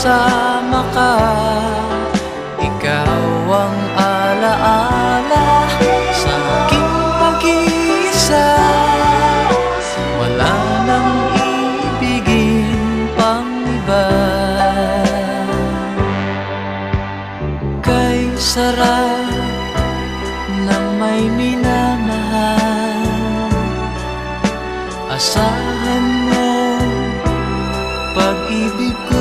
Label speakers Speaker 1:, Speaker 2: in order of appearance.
Speaker 1: kasama ka. Ikaw ang alaala sa aking pag-iisa. Wala nang ibigin pang iba. Kay sarap ng may minamahal, asahan mo pag-ibig ko